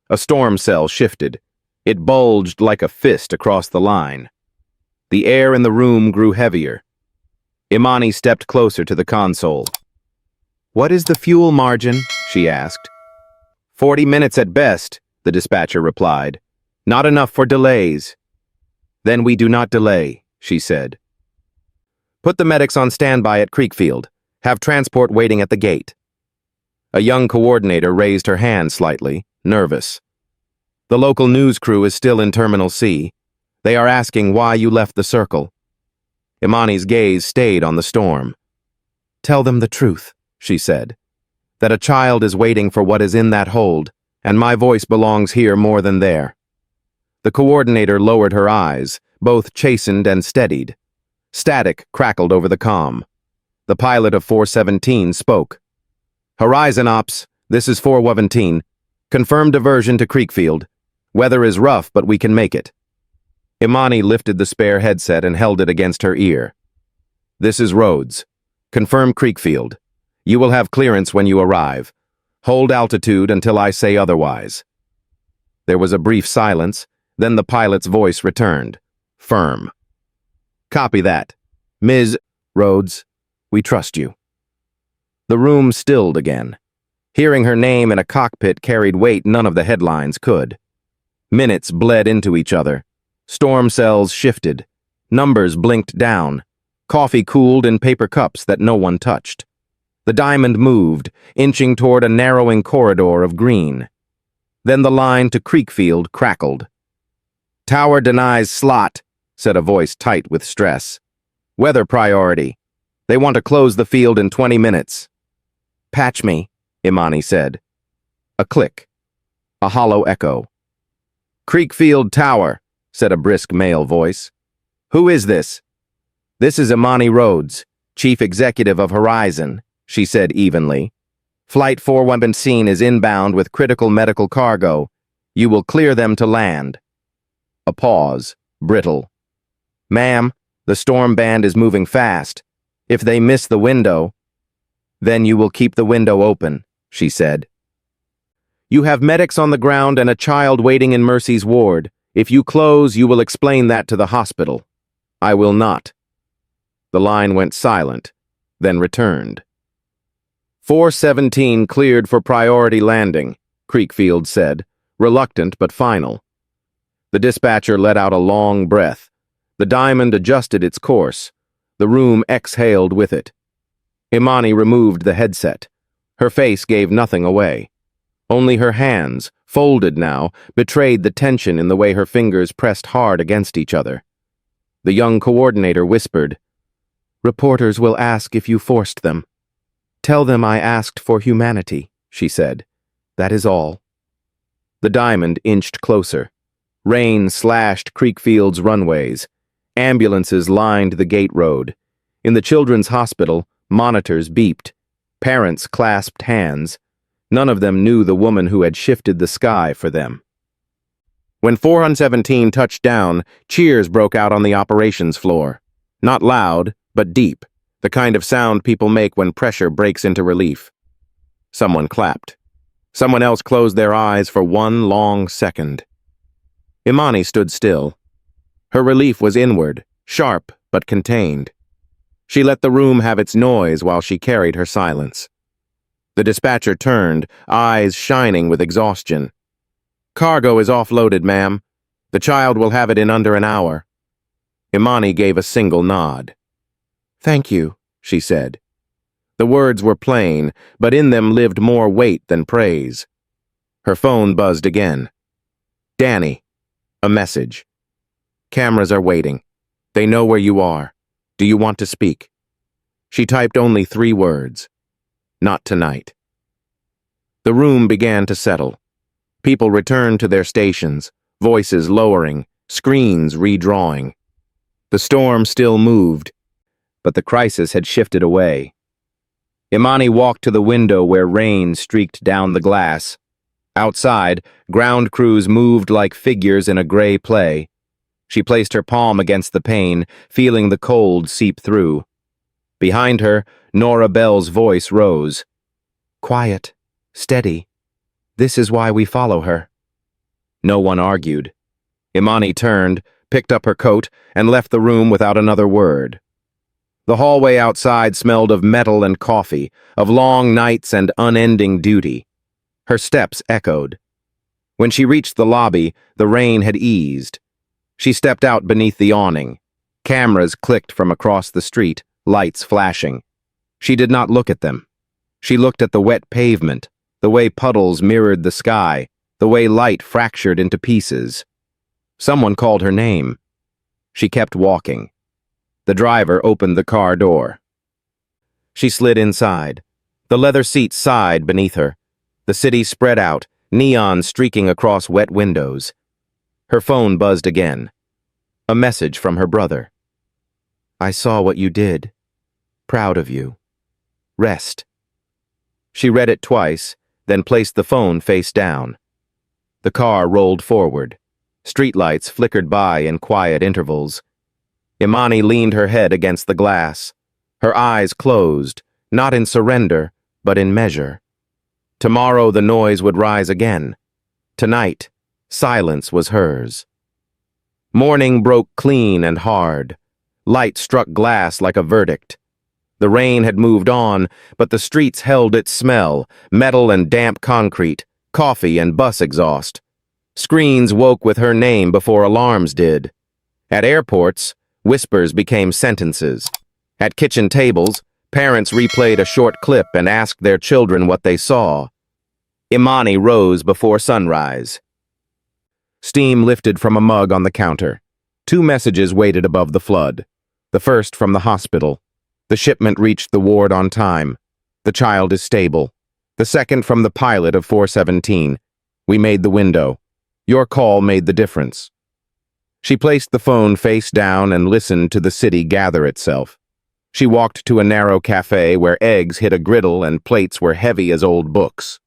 A storm cell shifted. It bulged like a fist across the line. The air in the room grew heavier. Imani stepped closer to the console. "What is the fuel margin?" she asked. 40 minutes at best," the dispatcher replied. "Not enough for delays." "Then we do not delay," she said. "Put the medics on standby at Creekfield. Have transport waiting at the gate." A young coordinator raised her hand slightly, nervous. "The local news crew is still in Terminal C. They are asking why you left the circle." Imani's gaze stayed on the storm. "Tell them the truth," she said. "That a child is waiting for what is in that hold, and my voice belongs here more than there." The coordinator lowered her eyes, both chastened and steadied. Static crackled over the comm. The pilot of 417 spoke. "Horizon Ops, this is 417. Confirm diversion to Creekfield. Weather is rough, but we can make it." Imani lifted the spare headset and held it against her ear. "This is Rhodes. Confirm Creekfield. You will have clearance when you arrive. Hold altitude until I say otherwise." There was a brief silence, then the pilot's voice returned, firm. "Copy that. Ms. Rhodes, we trust you." The room stilled again. Hearing her name in a cockpit carried weight none of the headlines could. Minutes bled into each other. Storm cells shifted. Numbers blinked down. Coffee cooled in paper cups that no one touched. The diamond moved, inching toward a narrowing corridor of green. Then the line to Creekfield crackled. "Tower denies slot," said a voice tight with stress. "Weather priority. They want to close the field in 20 minutes. "Patch me," Imani said. A click. A hollow echo. "Creekfield Tower," said a brisk male voice. "Who is this?" "This is Imani Rhodes, Chief Executive of Horizon," she said evenly. "Flight 417 is inbound with critical medical cargo. You will clear them to land." A pause, brittle. "Ma'am, the storm band is moving fast. If they miss the window—" "Then you will keep the window open," she said. "You have medics on the ground and a child waiting in Mercy's ward. If you close, you will explain that to the hospital." "I will not." The line went silent, then returned. 417 cleared for priority landing, Creekfield said, reluctant but final. The dispatcher let out a long breath. The diamond adjusted its course. The room exhaled with it. Imani removed the headset. Her face gave nothing away. Only her hands, folded now, betrayed the tension in the way her fingers pressed hard against each other. The young coordinator whispered, "Reporters will ask if you forced them. Tell them I asked for humanity," she said. "That is all." The diamond inched closer. Rain slashed Creekfield's runways. Ambulances lined the gate road. In the children's hospital, monitors beeped. Parents clasped hands. None of them knew the woman who had shifted the sky for them. When 417 touched down, cheers broke out on the operations floor. Not loud, but deep, the kind of sound people make when pressure breaks into relief. Someone clapped. Someone else closed their eyes for one long second. Imani stood still. Her relief was inward, sharp but contained. She let the room have its noise while she carried her silence. The dispatcher turned, eyes shining with exhaustion. "Cargo is offloaded, ma'am. The child will have it in under an hour." Imani gave a single nod. "Thank you," she said. The words were plain, but in them lived more weight than praise. Her phone buzzed again. "Danny, a message. Cameras are waiting. They know where you are. Do you want to speak?" She typed only 3 words. "Not tonight." The room began to settle. People returned to their stations, voices lowering, screens redrawing. The storm still moved, but the crisis had shifted away. Imani walked to the window where rain streaked down the glass. Outside, ground crews moved like figures in a gray play. She placed her palm against the pane, feeling the cold seep through. Behind her, Nora Bell's voice rose. "Quiet, steady. This is why we follow her." No one argued. Imani turned, picked up her coat, and left the room without another word. The hallway outside smelled of metal and coffee, of long nights and unending duty. Her steps echoed. When she reached the lobby, the rain had eased. She stepped out beneath the awning. Cameras clicked from across the street, lights flashing. She did not look at them. She looked at the wet pavement, the way puddles mirrored the sky, the way light fractured into pieces. Someone called her name. She kept walking. The driver opened the car door. She slid inside. The leather seat sighed beneath her. The city spread out, neon streaking across wet windows. Her phone buzzed again. A message from her brother. "I saw what you did. Proud of you. Rest." She read it twice, then placed the phone face down. The car rolled forward. Streetlights flickered by in quiet intervals. Imani leaned her head against the glass. Her eyes closed, not in surrender, but in measure. Tomorrow the noise would rise again. Tonight, silence was hers. Morning broke clean and hard. Light struck glass like a verdict. The rain had moved on, but the streets held its smell, metal and damp concrete, coffee and bus exhaust. Screens woke with her name before alarms did. At airports, whispers became sentences. At kitchen tables, parents replayed a short clip and asked their children what they saw. Imani rose before sunrise. Steam lifted from a mug on the counter. 2 messages waited above the flood. The first from the hospital. The shipment reached the ward on time. The child is stable. The second from the pilot of 417. We made the window. Your call made the difference. She placed the phone face down and listened to the city gather itself. She walked to a narrow cafe where eggs hit a griddle and plates were heavy as old books.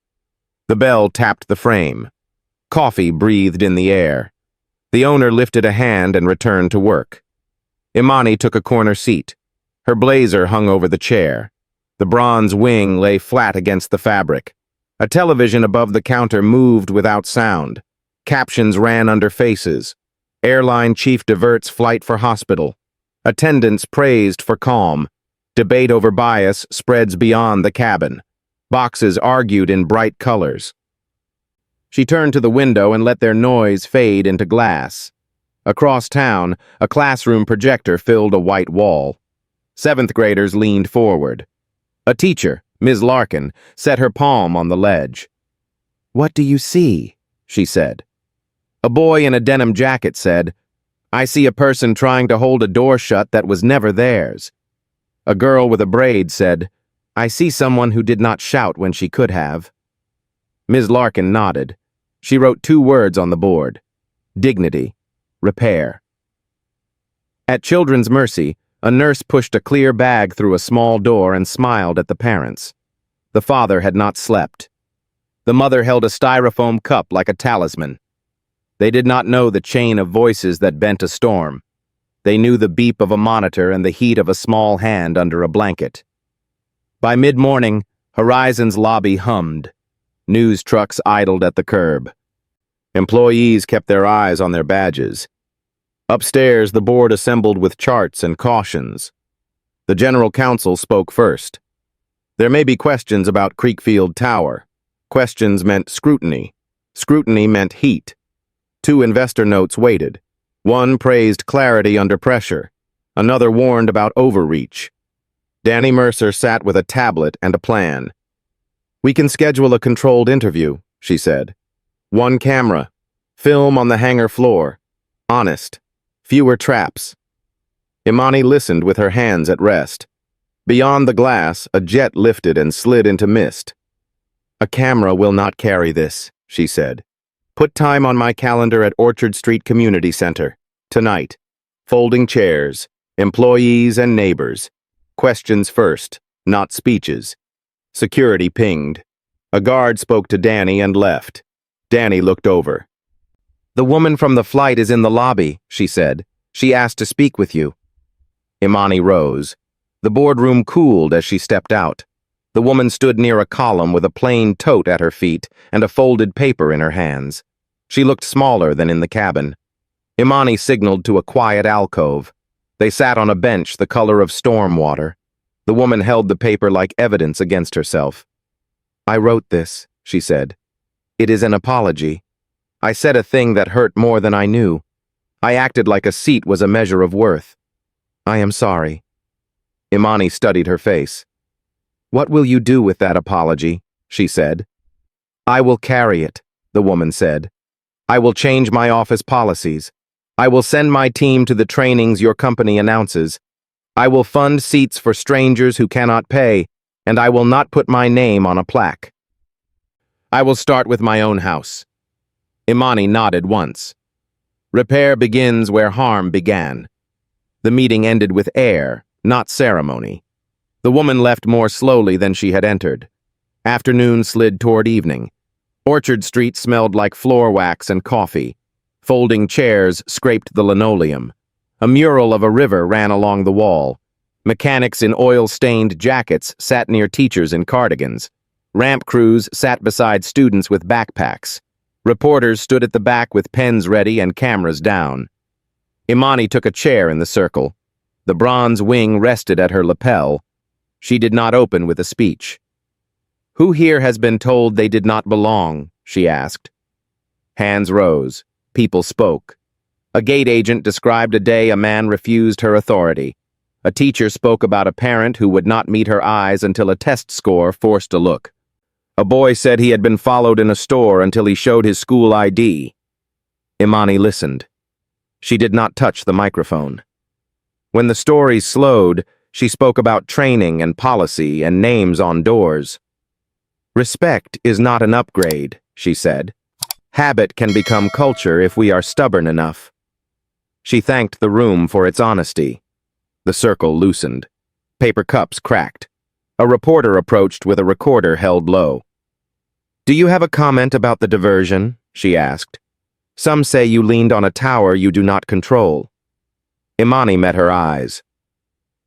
The bell tapped the frame. Coffee breathed in the air. The owner lifted a hand and returned to work. Imani took a corner seat. Her blazer hung over the chair. The bronze wing lay flat against the fabric. A television above the counter moved without sound. Captions ran under faces. Airline chief diverts flight for hospital. Attendants praised for calm. Debate over bias spreads beyond the cabin. Boxes argued in bright colors. She turned to the window and let their noise fade into glass. Across town, a classroom projector filled a white wall. 7th graders leaned forward. A teacher, Ms. Larkin, set her palm on the ledge. "What do you see?" she said. A boy in a denim jacket said, "I see a person trying to hold a door shut that was never theirs." A girl with a braid said, "I see someone who did not shout when she could have." Ms. Larkin nodded. She wrote 2 words on the board. Dignity. Repair. At Children's Mercy, a nurse pushed a clear bag through a small door and smiled at the parents. The father had not slept. The mother held a styrofoam cup like a talisman. They did not know the chain of voices that bent a storm. They knew the beep of a monitor and the heat of a small hand under a blanket. By mid-morning, Horizon's lobby hummed. News trucks idled at the curb. Employees kept their eyes on their badges. Upstairs, the board assembled with charts and cautions. The general counsel spoke first. There may be questions about Creekfield Tower. Questions meant scrutiny. Scrutiny meant heat. 2 investor notes waited. One praised clarity under pressure. Another warned about overreach. Danny Mercer sat with a tablet and a plan. "We can schedule a controlled interview," she said. 1 camera. Film on the hangar floor. Honest. Fewer traps. Imani listened with her hands at rest. Beyond the glass, a jet lifted and slid into mist. "A camera will not carry this," she said. "Put time on my calendar at Orchard Street Community Center. Tonight. Folding chairs. Employees and neighbors. Questions first, not speeches." Security pinged. A guard spoke to Danny and left. Danny looked over. "The woman from the flight is in the lobby," she said. "She asked to speak with you." Imani rose. The boardroom cooled as she stepped out. The woman stood near a column with a plain tote at her feet and a folded paper in her hands. She looked smaller than in the cabin. Imani signaled to a quiet alcove. They sat on a bench the color of storm water. The woman held the paper like evidence against herself. "I wrote this," she said. "It is an apology. I said a thing that hurt more than I knew. I acted like a seat was a measure of worth. I am sorry." Imani studied her face. "What will you do with that apology?" she said. "I will carry it," the woman said. "I will change my office policies. I will send my team to the trainings your company announces. I will fund seats for strangers who cannot pay, and I will not put my name on a plaque. I will start with my own house." Imani nodded once. Repair begins where harm began. The meeting ended with air, not ceremony. The woman left more slowly than she had entered. Afternoon slid toward evening. Orchard Street smelled like floor wax and coffee. Folding chairs scraped the linoleum. A mural of a river ran along the wall. Mechanics in oil-stained jackets sat near teachers in cardigans. Ramp crews sat beside students with backpacks. Reporters stood at the back with pens ready and cameras down. Imani took a chair in the circle. The bronze wing rested at her lapel. She did not open with a speech. "Who here has been told they did not belong?" she asked. Hands rose. People spoke. A gate agent described a day a man refused her authority. A teacher spoke about a parent who would not meet her eyes until a test score forced a look. A boy said he had been followed in a store until he showed his school ID. Imani listened. She did not touch the microphone. When the stories slowed, she spoke about training and policy and names on doors. "Respect is not an upgrade," she said. "Habit can become culture if we are stubborn enough." She thanked the room for its honesty. The circle loosened. Paper cups cracked. A reporter approached with a recorder held low. "Do you have a comment about the diversion?" she asked. "Some say you leaned on a tower you do not control." Imani met her eyes.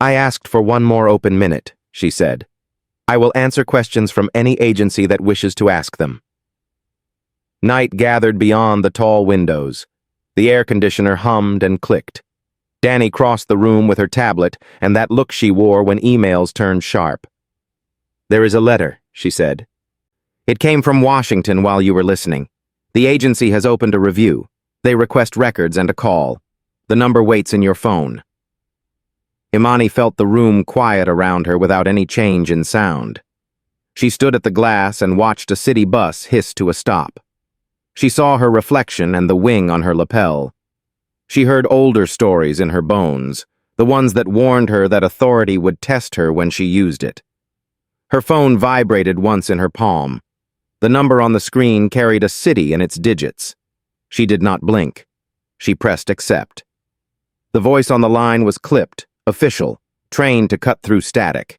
"I asked for one more open minute," she said. "I will answer questions from any agency that wishes to ask them." Night gathered beyond the tall windows. The air conditioner hummed and clicked. Danny crossed the room with her tablet and that look she wore when emails turned sharp. "There is a letter," she said. "It came from Washington while you were listening. The agency has opened a review. They request records and a call. The number waits in your phone." Imani felt the room quiet around her without any change in sound. She stood at the glass and watched a city bus hiss to a stop. She saw her reflection and the wing on her lapel. She heard older stories in her bones, the ones that warned her that authority would test her when she used it. Her phone vibrated once in her palm. The number on the screen carried a city in its digits. She did not blink. She pressed accept. The voice on the line was clipped, official, trained to cut through static.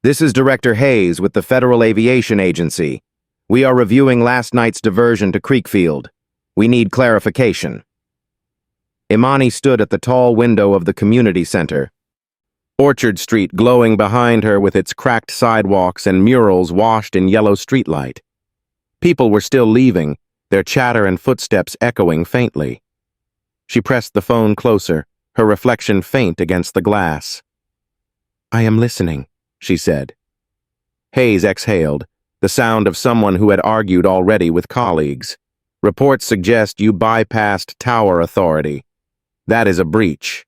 "This is Director Hayes with the Federal Aviation Agency. We are reviewing last night's diversion to Creekfield. We need clarification. Imani stood at the tall window of the community center, Orchard Street glowing behind her with its cracked sidewalks and murals washed in yellow streetlight. People were still leaving, their chatter and footsteps echoing faintly. She pressed the phone closer, her reflection faint against the glass. "I am listening," she said. Hayes exhaled, the sound of someone who had argued already with colleagues. "Reports suggest you bypassed tower authority. That is a breach."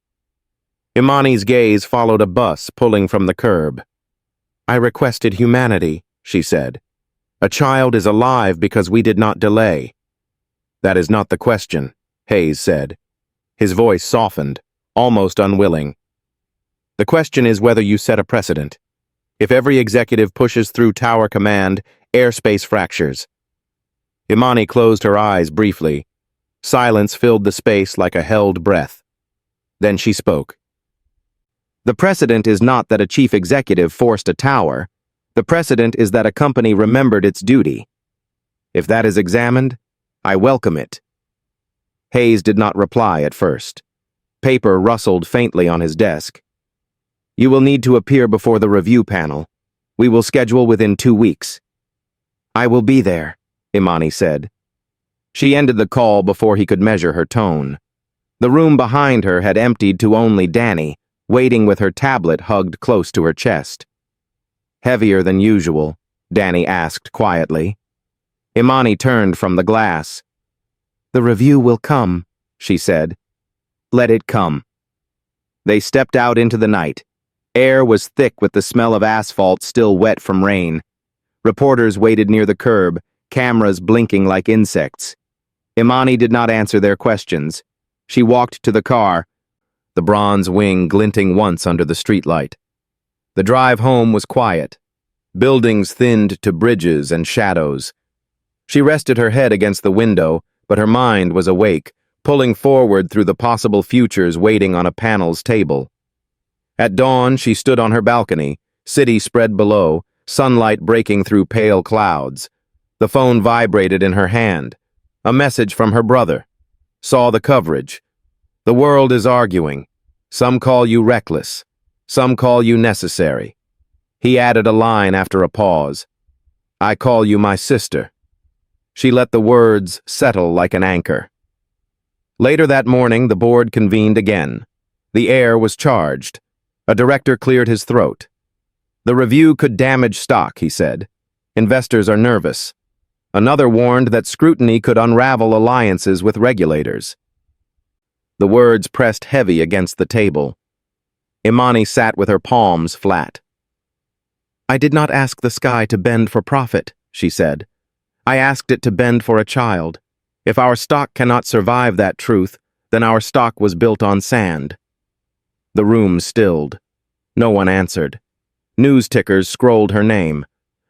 Imani's gaze followed a bus pulling from the curb. "I requested humanity," she said. "A child is alive because we did not delay." "That is not the question," Hayes said. His voice softened, almost unwilling. "The question is whether you set a precedent. If every executive pushes through tower command, airspace fractures." Imani closed her eyes briefly. Silence filled the space like a held breath. Then she spoke. "The precedent is not that a chief executive forced a tower. The precedent is that a company remembered its duty. If that is examined, I welcome it." Hayes did not reply at first. Paper rustled faintly on his desk. "You will need to appear before the review panel. We will schedule within 2 weeks." "I will be there," Imani said. She ended the call before he could measure her tone. The room behind her had emptied to only Danny, waiting with her tablet hugged close to her chest. "Heavier than usual?" Danny asked quietly. Imani turned from the glass. "The review will come," she said. "Let it come." They stepped out into the night. Air was thick with the smell of asphalt still wet from rain. Reporters waited near the curb, cameras blinking like insects. Imani did not answer their questions. She walked to the car, the bronze wing glinting once under the streetlight. The drive home was quiet. Buildings thinned to bridges and shadows. She rested her head against the window, but her mind was awake, pulling forward through the possible futures waiting on a panel's table. At dawn, she stood on her balcony, city spread below, sunlight breaking through pale clouds. The phone vibrated in her hand. A message from her brother. Saw the coverage. "The world is arguing. Some call you reckless. Some call you necessary." He added a line after a pause. "I call you my sister." She let the words settle like an anchor. Later that morning, the board convened again. The air was charged. A director cleared his throat. "The review could damage stock," he said. "Investors are nervous." Another warned that scrutiny could unravel alliances with regulators. The words pressed heavy against the table. Imani sat with her palms flat. "I did not ask the sky to bend for profit," she said. "I asked it to bend for a child. If our stock cannot survive that truth, then our stock was built on sand." The room stilled. No one answered. News tickers scrolled her name.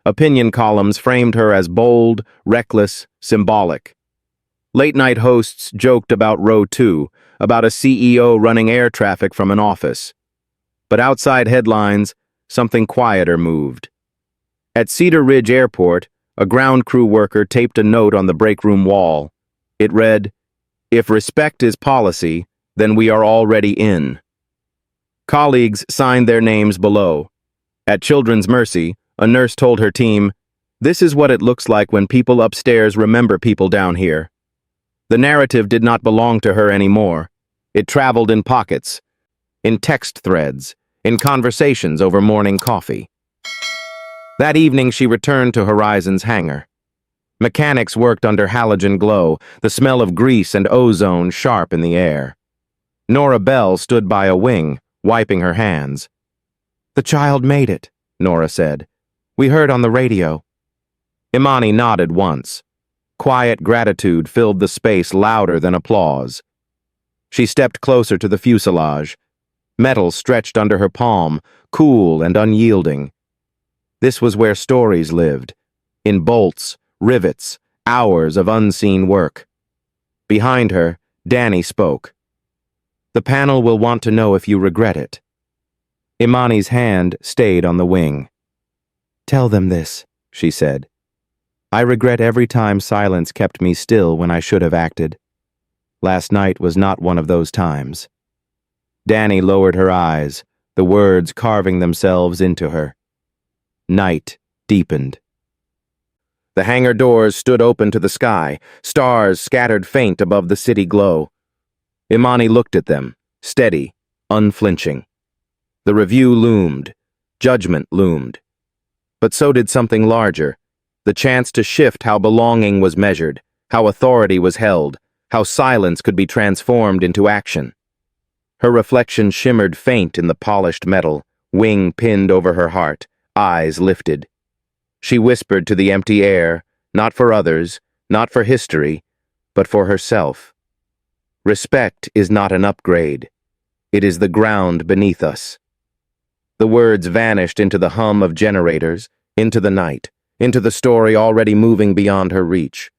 Opinion columns framed her as bold, reckless, symbolic. Late-night hosts joked about Row 2, about a CEO running air traffic from an office. But outside headlines, something quieter moved. At Cedar Ridge Airport, a ground crew worker taped a note on the break room wall. It read, "If respect is policy, then we are already in." Colleagues signed their names below. At Children's Mercy, a nurse told her team, "This is what it looks like when people upstairs remember people down here." The narrative did not belong to her anymore. It traveled in pockets, in text threads, in conversations over morning coffee. That evening she returned to Horizon's hangar. Mechanics worked under halogen glow, the smell of grease and ozone sharp in the air. Nora Bell stood by a wing, wiping her hands. "The child made it," Nora said. "We heard on the radio." Imani nodded once. Quiet gratitude filled the space louder than applause. She stepped closer to the fuselage. Metal stretched under her palm, cool and unyielding. This was where stories lived, in bolts, rivets, hours of unseen work. Behind her, Danny spoke. "The panel will want to know if you regret it." Imani's hand stayed on the wing. "Tell them this," she said. I regret every time silence kept me still when I should have acted. Last night was not one of those times. Danny lowered her eyes, the words carving themselves into her. Night deepened. The hangar doors stood open to the sky, stars scattered faint above the city glow. Imani looked at them, steady, unflinching. The review loomed, judgment loomed. But so did something larger, the chance to shift how belonging was measured, how authority was held, how silence could be transformed into action. Her reflection shimmered faint in the polished metal, wing pinned over her heart, eyes lifted. She whispered to the empty air, not for others, not for history, but for herself. Respect is not an upgrade. It is the ground beneath us. The words vanished into the hum of generators, into the night, into the story already moving beyond her reach.